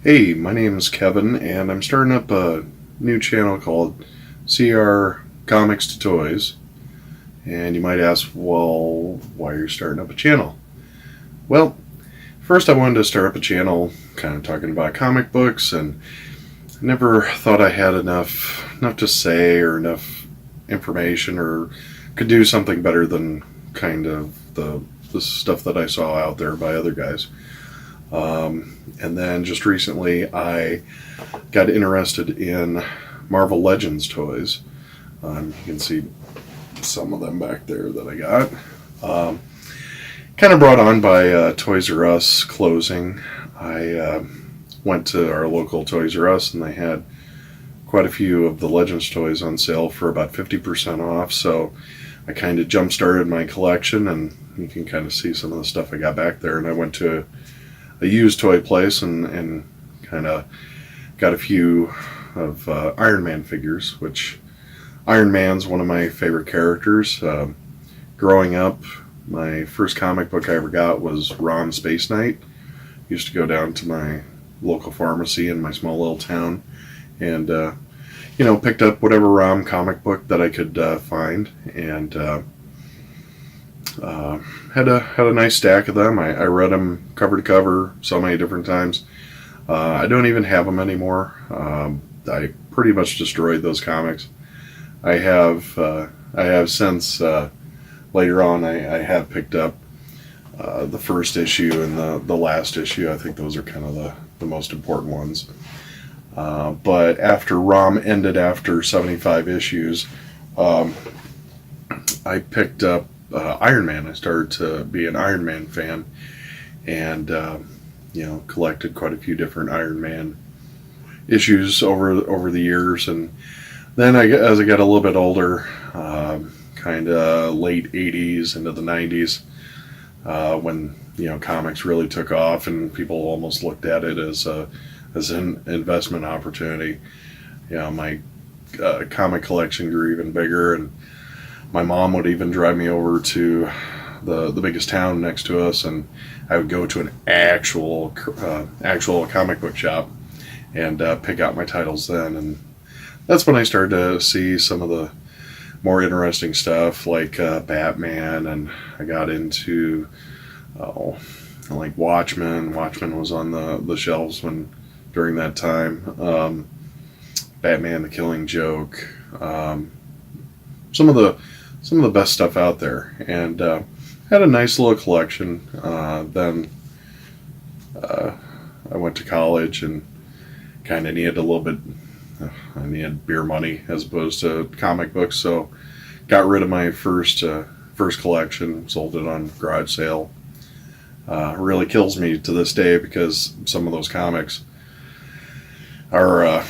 Hey, my name's Kevin, and I'm starting up a new channel called CR Comics to Toys. And you might ask, well, why are you starting up a channel? Well, first I wanted to start up a channel kind of talking about comic books, and I never thought I had enough to say or enough information or could do something better than kind of the stuff that I saw out there by other guys. And then just recently, I got interested in Marvel Legends toys. You can see some of them back there that I got. Kind of brought on by Toys R Us closing. I went to our local Toys R Us and they had quite a few of the Legends toys on sale for about 50% off. So I kind of jump started my collection, and you can kind of see some of the stuff I got back there. And I went to a used toy place and kind of got a few of Iron Man figures, which Iron Man's one of my favorite characters. Growing up, my first comic book I ever got was Rom Space Knight. Used to go down to my local pharmacy in my small little town and picked up whatever Rom comic book that I could find, and had a nice stack of them. I read them cover to cover so many different times. I don't even have them anymore. I pretty much destroyed those comics. I have since later on. I have picked up the first issue and the last issue. I think those are kind of the most important ones. But after ROM ended after 75 issues, I picked up Iron Man. I started to be an Iron Man fan, and collected quite a few different Iron Man issues over the years. And then as I got a little bit older, kind of late 80s into the 90s, when comics really took off and people almost looked at it as an investment opportunity. My comic collection grew even bigger, and my mom would even drive me over to the biggest town next to us, and I would go to an actual comic book shop and pick out my titles then. And that's when I started to see some of the more interesting stuff like Batman, and I got into like Watchmen. Watchmen was on the shelves during that time. Batman: The Killing Joke. Some of the best stuff out there, and had a nice little collection. Then I went to college and kind of needed a little bit. I needed beer money as opposed to comic books, so got rid of my first collection, sold it on garage sale. Really kills me to this day because some of those comics are,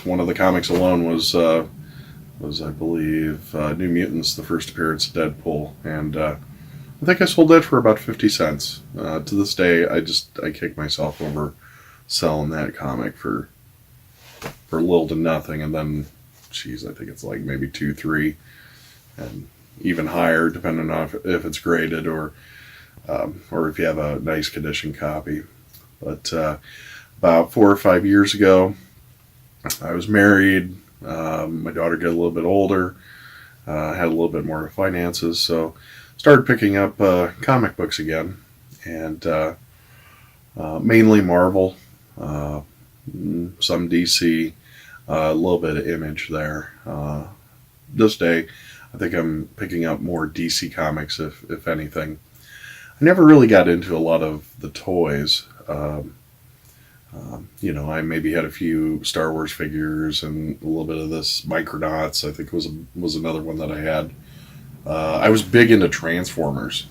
one of the comics alone was I believe New Mutants, the first appearance of Deadpool, and I think I sold that for about 50 cents. To this day, I kick myself over selling that comic for little to nothing, and then, I think it's like maybe 2, 3, and even higher depending on if it's graded or if you have a nice condition copy. But about 4 or 5 years ago, I was married. My daughter got a little bit older, had a little bit more finances, so started picking up comic books again, and mainly Marvel, some DC, a little bit of Image there. This day, I think I'm picking up more DC comics, if anything. I never really got into a lot of the toys. I maybe had a few Star Wars figures and a little bit of this Micronauts. I think was another one that I had. I was big into Transformers.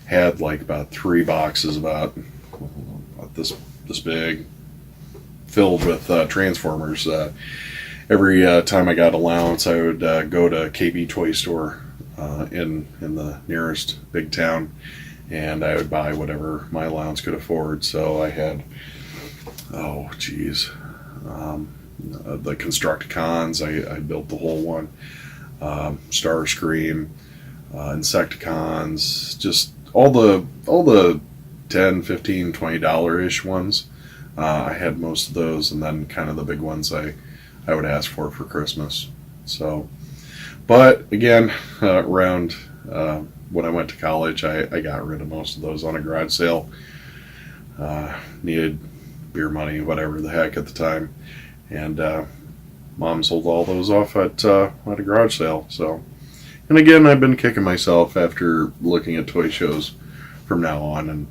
Had like about 3 boxes about this big, filled with Transformers. Every time I got allowance, I would go to KB Toy Store in the nearest big town, and I would buy whatever my allowance could afford. So I had, the Constructicons. I built the whole one. Starscream, Insecticons, just all the $10, $15, $20-ish ones. I had most of those, and then kind of the big ones I would ask for Christmas. So, but again, around when I went to college, I got rid of most of those on a garage sale. Needed beer money, whatever the heck at the time, and Mom sold all those off at a garage sale. So, and again, I've been kicking myself after looking at toy shows from now on and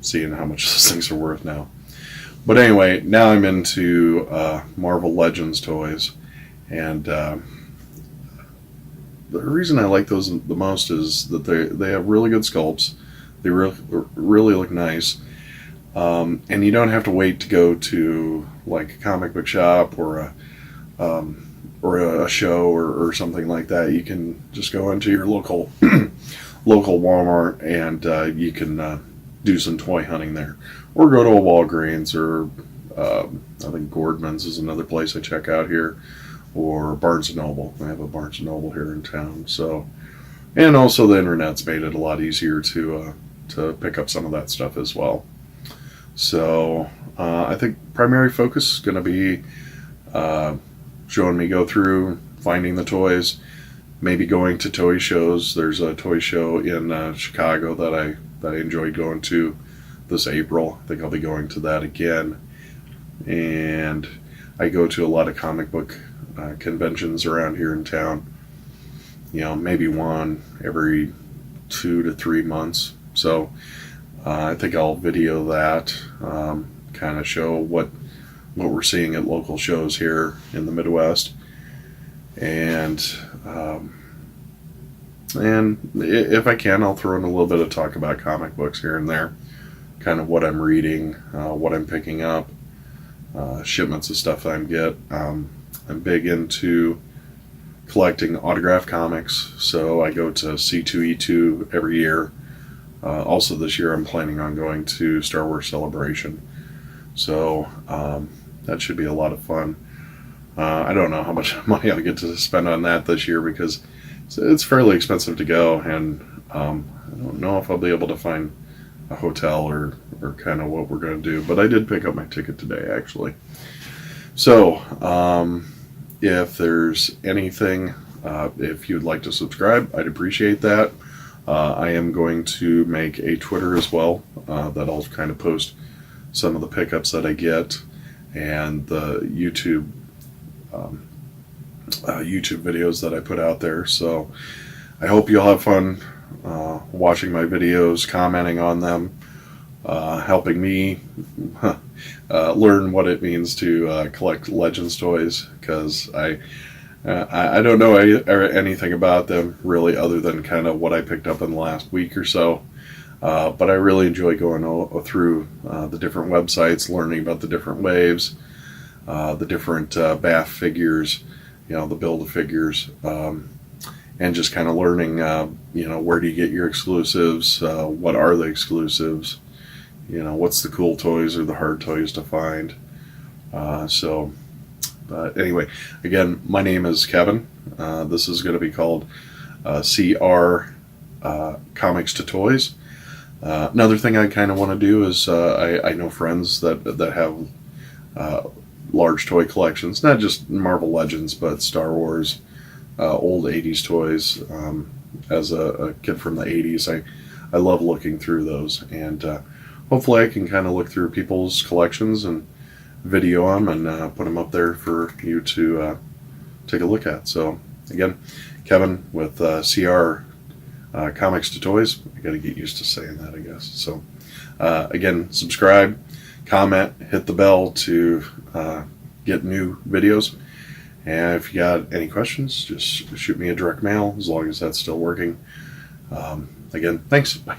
seeing how much those things are worth now. But anyway, now I'm into Marvel Legends toys, and the reason I like those the most is that they have really good sculpts. They really look nice, and you don't have to wait to go to like a comic book shop or a show or something like that. You can just go into your local Walmart and you can do some toy hunting there, or go to a Walgreens, or I think Gordman's is another place I check out here, or Barnes and Noble. I have a Barnes and Noble here in town. So, and also the internet's made it a lot easier to pick up some of that stuff as well. So I think primary focus is going to be showing me go through, finding the toys, maybe going to toy shows. There's a toy show in Chicago that I enjoyed going to this April. I think I'll be going to that again. And I go to a lot of comic book conventions around here in town. Maybe one every 2 to 3 months. So I think I'll video that, kind of show what we're seeing at local shows here in the Midwest, and if I can, I'll throw in a little bit of talk about comic books here and there, kind of what I'm reading, what I'm picking up, shipments of stuff that I get. I'm big into collecting autographed comics, so I go to C2E2 every year. Also this year I'm planning on going to Star Wars Celebration, so that should be a lot of fun. I don't know how much money I'll get to spend on that this year, because it's fairly expensive to go, and I don't know if I'll be able to find a hotel or kind of what we're going to do, but I did pick up my ticket today, actually. So if there's anything, if you'd like to subscribe, I'd appreciate that. I am going to make a Twitter as well, that I'll kind of post some of the pickups that I get, and the YouTube videos that I put out there. So I hope you'll have fun watching my videos, commenting on them, helping me learn what it means to collect Legends toys, because I don't know anything about them really, other than kind of what I picked up in the last week or so. But I really enjoy going through the different websites, learning about the different waves, the different BAF figures, the Build-A-Figures, and just kind of learning, where do you get your exclusives, what are the exclusives, what's the cool toys or the hard toys to find. But anyway, again, my name is Kevin. This is going to be called CR Comics to Toys. Another thing I kind of want to do is I know friends that have large toy collections, not just Marvel Legends, but Star Wars, old 80s toys. As a kid from the 80s, I love looking through those, and hopefully I can kind of look through people's collections and video them and put them up there for you to take a look at. So again, Kevin with CR Comics to Toys. I got to get used to saying that, I guess. So again, subscribe, comment, hit the bell to get new videos. And if you got any questions, just shoot me a direct mail, as long as that's still working. Again, thanks. Bye.